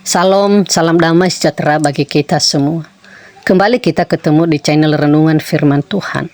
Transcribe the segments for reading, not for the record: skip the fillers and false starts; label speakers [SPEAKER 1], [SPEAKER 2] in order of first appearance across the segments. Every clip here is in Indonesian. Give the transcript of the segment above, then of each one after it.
[SPEAKER 1] Salam, salam damai sejahtera bagi kita semua. Kembali kita ketemu di channel Renungan Firman Tuhan.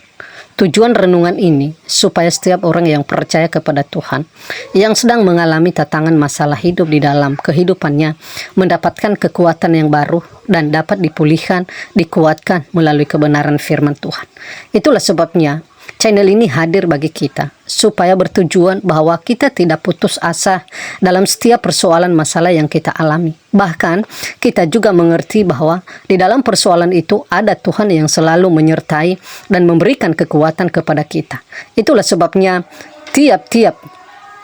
[SPEAKER 1] Tujuan renungan ini supaya setiap orang yang percaya kepada Tuhan, yang sedang mengalami tantangan masalah hidup di dalam kehidupannya, mendapatkan kekuatan yang baru dan dapat dipulihkan, dikuatkan melalui kebenaran firman Tuhan. Itulah sebabnya channel ini hadir bagi kita, supaya bertujuan bahwa kita tidak putus asa dalam setiap persoalan masalah yang kita alami. Bahkan kita juga mengerti bahwa di dalam persoalan itu ada Tuhan yang selalu menyertai dan memberikan kekuatan kepada kita. Itulah sebabnya tiap-tiap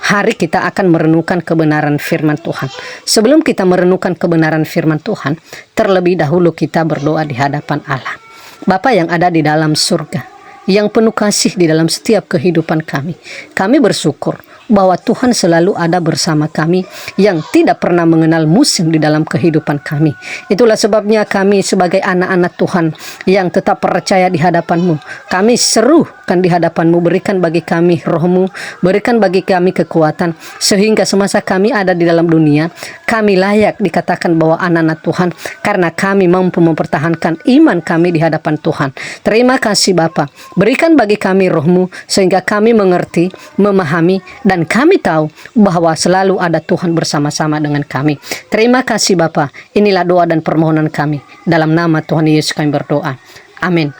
[SPEAKER 1] hari kita akan merenungkan kebenaran firman Tuhan. Sebelum kita merenungkan kebenaran firman Tuhan, terlebih dahulu kita berdoa di hadapan Allah. Bapa yang ada di dalam surga, yang penuh kasih di dalam setiap kehidupan kami. Kami bersyukur bahwa Tuhan selalu ada bersama kami, yang tidak pernah mengenal musim di dalam kehidupan kami. Itulah sebabnya kami sebagai anak-anak Tuhan yang tetap percaya di hadapan-Mu, kami serukan di hadapan-Mu, berikan bagi kami roh-Mu, berikan bagi kami kekuatan, sehingga semasa kami ada di dalam dunia, kami layak dikatakan bahwa anak-anak Tuhan, karena kami mampu mempertahankan iman kami di hadapan Tuhan. Terima kasih Bapa, berikan bagi kami roh-Mu, sehingga kami mengerti, memahami, dan kami tahu bahwa selalu ada Tuhan bersama-sama dengan kami. Terima kasih Bapa. Inilah doa dan permohonan kami. Dalam nama Tuhan Yesus kami berdoa. Amin.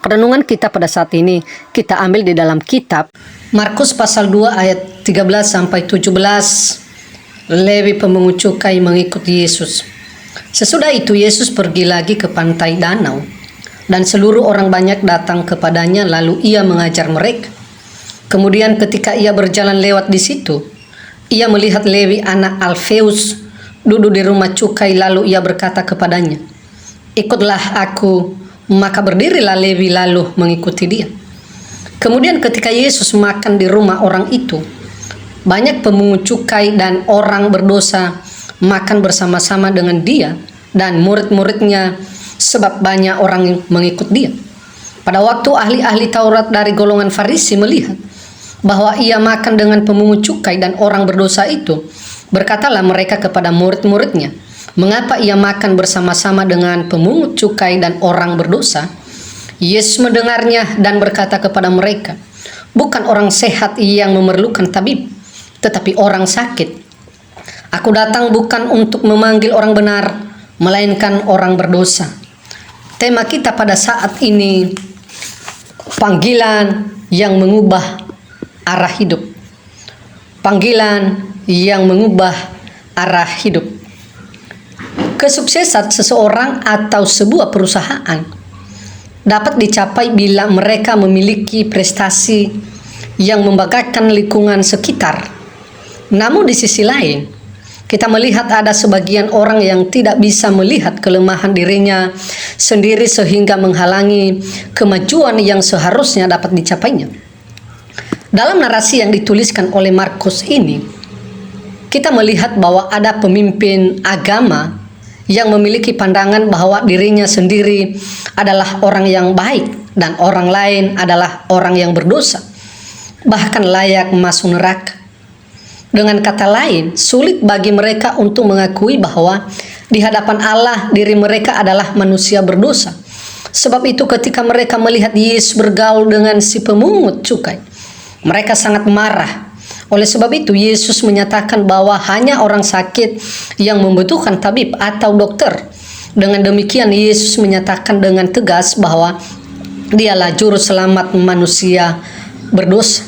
[SPEAKER 1] Renungan kita pada saat ini kita ambil di dalam kitab Markus pasal 2 ayat 13 sampai 17. Lewi pemungut cukai mengikut Yesus. Sesudah itu Yesus pergi lagi ke pantai danau, dan seluruh orang banyak datang kepadanya, lalu ia mengajar mereka. Kemudian ketika ia berjalan lewat di situ, ia melihat Lewi anak Alfeus duduk di rumah cukai, lalu ia berkata kepadanya, "Ikutlah aku." Maka berdirilah Lewi lalu mengikuti dia. Kemudian ketika Yesus makan di rumah orang itu, banyak pemungut cukai dan orang berdosa makan bersama-sama dengan dia dan murid-muridnya, sebab banyak orang yang mengikut dia. Pada waktu ahli-ahli Taurat dari golongan Farisi melihat bahwa ia makan dengan pemungut cukai dan orang berdosa itu, berkatalah mereka kepada murid-muridnya, "Mengapa ia makan bersama-sama dengan pemungut cukai dan orang berdosa?" Yesus mendengarnya dan berkata kepada mereka, "Bukan orang sehat yang memerlukan tabib, tetapi orang sakit. Aku datang bukan untuk memanggil orang benar, melainkan orang berdosa." Tema kita pada saat ini, panggilan yang mengubah arah hidup. Panggilan yang mengubah arah hidup. Kesuksesan seseorang atau sebuah perusahaan dapat dicapai bila mereka memiliki prestasi yang membanggakan lingkungan sekitar. Namun di sisi lain, kita melihat ada sebagian orang yang tidak bisa melihat kelemahan dirinya sendiri sehingga menghalangi kemajuan yang seharusnya dapat dicapainya. Dalam narasi yang dituliskan oleh Markus ini, kita melihat bahwa ada pemimpin agama yang memiliki pandangan bahwa dirinya sendiri adalah orang yang baik dan orang lain adalah orang yang berdosa, bahkan layak masuk neraka. Dengan kata lain, sulit bagi mereka untuk mengakui bahwa di hadapan Allah diri mereka adalah manusia berdosa. Sebab itu ketika mereka melihat Yesus bergaul dengan si pemungut cukai, mereka sangat marah. Oleh sebab itu Yesus menyatakan bahwa hanya orang sakit yang membutuhkan tabib atau dokter. Dengan demikian Yesus menyatakan dengan tegas bahwa dialah juru selamat manusia berdosa,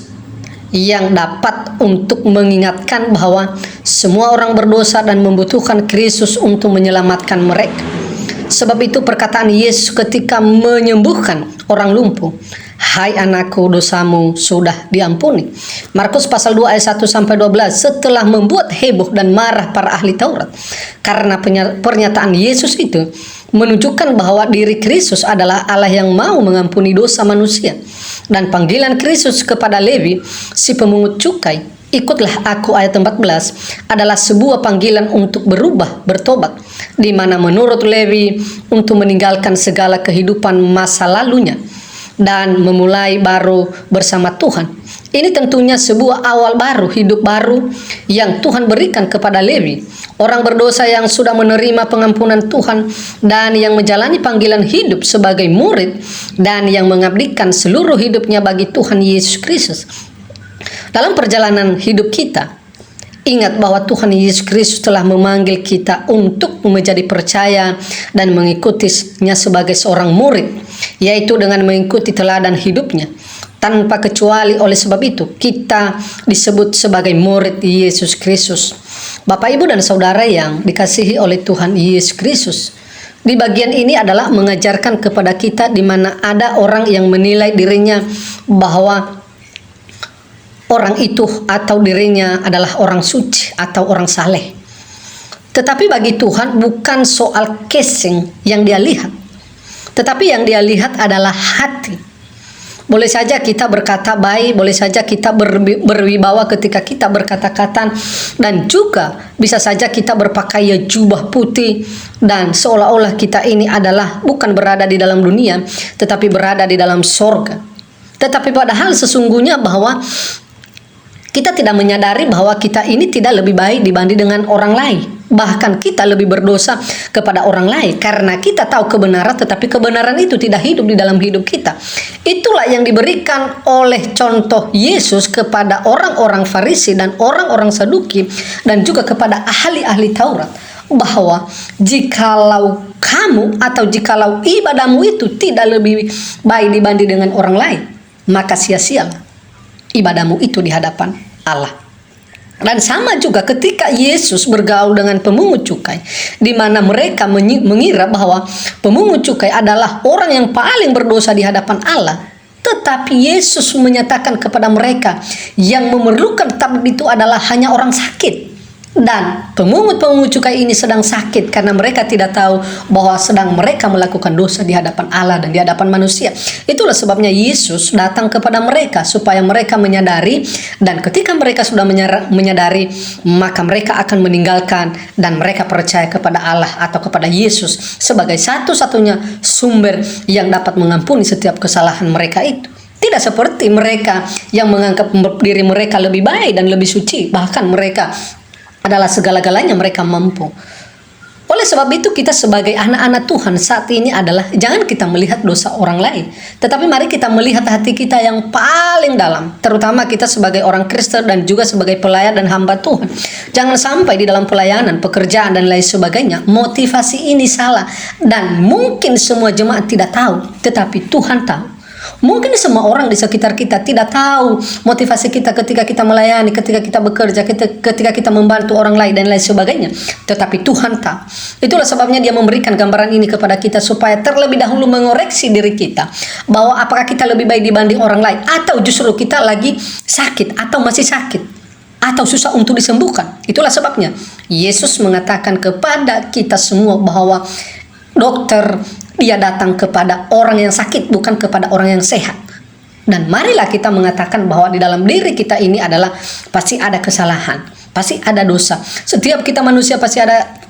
[SPEAKER 1] yang dapat untuk mengingatkan bahwa semua orang berdosa dan membutuhkan Kristus untuk menyelamatkan mereka. Sebab itu perkataan Yesus ketika menyembuhkan orang lumpuh, "Hai anakku, dosamu sudah diampuni." Markus pasal 2 ayat 1 sampai 12, setelah membuat heboh dan marah para ahli Taurat karena pernyataan Yesus itu menunjukkan bahwa diri Kristus adalah Allah yang mau mengampuni dosa manusia, dan panggilan Kristus kepada Lewi si pemungut cukai, "Ikutlah aku," ayat 14, adalah sebuah panggilan untuk berubah, bertobat, di mana menurut Lewi untuk meninggalkan segala kehidupan masa lalunya dan memulai baru bersama Tuhan. Ini tentunya sebuah awal baru, hidup baru yang Tuhan berikan kepada Lewi. Orang berdosa yang sudah menerima pengampunan Tuhan dan yang menjalani panggilan hidup sebagai murid dan yang mengabdikan seluruh hidupnya bagi Tuhan Yesus Kristus. Dalam perjalanan hidup kita, ingat bahwa Tuhan Yesus Kristus telah memanggil kita untuk menjadi percaya dan mengikutinya sebagai seorang murid, yaitu dengan mengikuti teladan hidupnya. Tanpa kecuali, oleh sebab itu kita disebut sebagai murid Yesus Kristus. Bapak, Ibu, dan Saudara yang dikasihi oleh Tuhan Yesus Kristus, di bagian ini adalah mengajarkan kepada kita di mana ada orang yang menilai dirinya bahwa orang itu atau dirinya adalah orang suci atau orang saleh. Tetapi bagi Tuhan bukan soal casing yang dia lihat, tetapi yang dia lihat adalah hati. Boleh saja kita berkata baik, boleh saja kita berwibawa ketika kita berkata-kata, dan juga bisa saja kita berpakaian jubah putih dan seolah-olah kita ini adalah bukan berada di dalam dunia, tetapi berada di dalam sorga. Tetapi padahal sesungguhnya bahwa kita tidak menyadari bahwa kita ini tidak lebih baik dibanding dengan orang lain. Bahkan kita lebih berdosa kepada orang lain karena kita tahu kebenaran, tetapi kebenaran itu tidak hidup di dalam hidup kita. Itulah yang diberikan oleh contoh Yesus kepada orang-orang Farisi dan orang-orang Saduki dan juga kepada ahli-ahli Taurat, bahwa jikalau kamu atau jikalau ibadahmu itu tidak lebih baik dibanding dengan orang lain, maka sia-sialah ibadahmu itu di hadapan Allah. Dan sama juga ketika Yesus bergaul dengan pemungut cukai, di mana mereka mengira bahwa pemungut cukai adalah orang yang paling berdosa di hadapan Allah. Tetapi Yesus menyatakan kepada mereka yang memerlukan takbir itu adalah hanya orang sakit. Dan pemungut-pemungut cukai ini sedang sakit karena mereka tidak tahu bahwa sedang mereka melakukan dosa di hadapan Allah dan di hadapan manusia. Itulah sebabnya Yesus datang kepada mereka supaya mereka menyadari, dan ketika mereka sudah menyadari, maka mereka akan meninggalkan dan mereka percaya kepada Allah atau kepada Yesus sebagai satu-satunya sumber yang dapat mengampuni setiap kesalahan mereka itu. Tidak seperti mereka yang menganggap diri mereka lebih baik dan lebih suci, bahkan mereka adalah segala-galanya, mereka mampu. Oleh sebab itu kita sebagai anak-anak Tuhan saat ini adalah jangan kita melihat dosa orang lain, tetapi mari kita melihat hati kita yang paling dalam, terutama kita sebagai orang Kristen dan juga sebagai pelayan dan hamba Tuhan. Jangan sampai di dalam pelayanan, pekerjaan dan lain sebagainya motivasi ini salah, dan mungkin semua jemaat tidak tahu, tetapi Tuhan tahu. Mungkin semua orang di sekitar kita tidak tahu motivasi kita ketika kita melayani, ketika kita bekerja, ketika kita membantu orang lain dan lain sebagainya. Tetapi Tuhan tahu. Itulah sebabnya Dia memberikan gambaran ini kepada kita supaya terlebih dahulu mengoreksi diri kita, bahwa apakah kita lebih baik dibanding orang lain, atau justru kita lagi sakit atau masih sakit atau susah untuk disembuhkan. Itulah sebabnya Yesus mengatakan kepada kita semua bahwa dokter, Dia datang kepada orang yang sakit, bukan kepada orang yang sehat. Dan marilah kita mengatakan bahwa di dalam diri kita ini adalah pasti ada kesalahan, pasti ada dosa. Setiap kita manusia pasti ada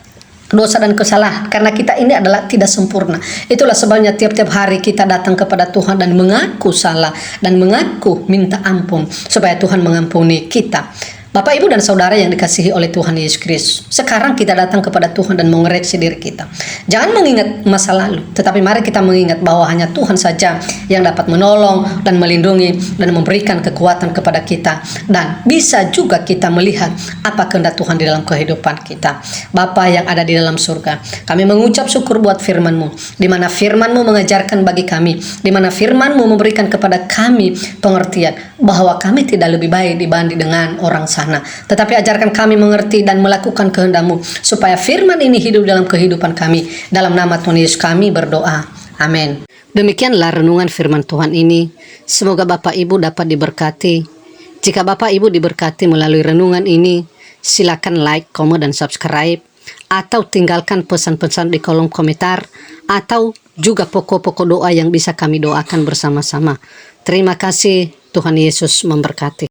[SPEAKER 1] dosa dan kesalahan, karena kita ini adalah tidak sempurna. Itulah sebabnya tiap-tiap hari kita datang kepada Tuhan dan mengaku salah dan mengaku minta ampun supaya Tuhan mengampuni kita. Bapak, Ibu, dan Saudara yang dikasihi oleh Tuhan Yesus Kristus, sekarang kita datang kepada Tuhan dan mengoreksi diri kita. Jangan mengingat masa lalu, tetapi mari kita mengingat bahwa hanya Tuhan saja yang dapat menolong dan melindungi dan memberikan kekuatan kepada kita. Dan bisa juga kita melihat apa kehendak Tuhan di dalam kehidupan kita. Bapa yang ada di dalam surga, kami mengucap syukur buat firman-Mu, di mana firman-Mu mengajarkan bagi kami, di mana firman-Mu memberikan kepada kami pengertian bahwa kami tidak lebih baik dibanding dengan orang sana. Tetapi ajarkan kami mengerti dan melakukan kehendak-Mu supaya firman ini hidup dalam kehidupan kami. Dalam nama Tuhan Yesus kami berdoa. Amin. Demikianlah renungan firman Tuhan ini. Semoga Bapak Ibu dapat diberkati. Jika Bapak Ibu diberkati melalui renungan ini, silakan like, komen, dan subscribe, atau tinggalkan pesan-pesan di kolom komentar, atau juga pokok-pokok doa yang bisa kami doakan bersama-sama. Terima kasih. Tuhan Yesus memberkati.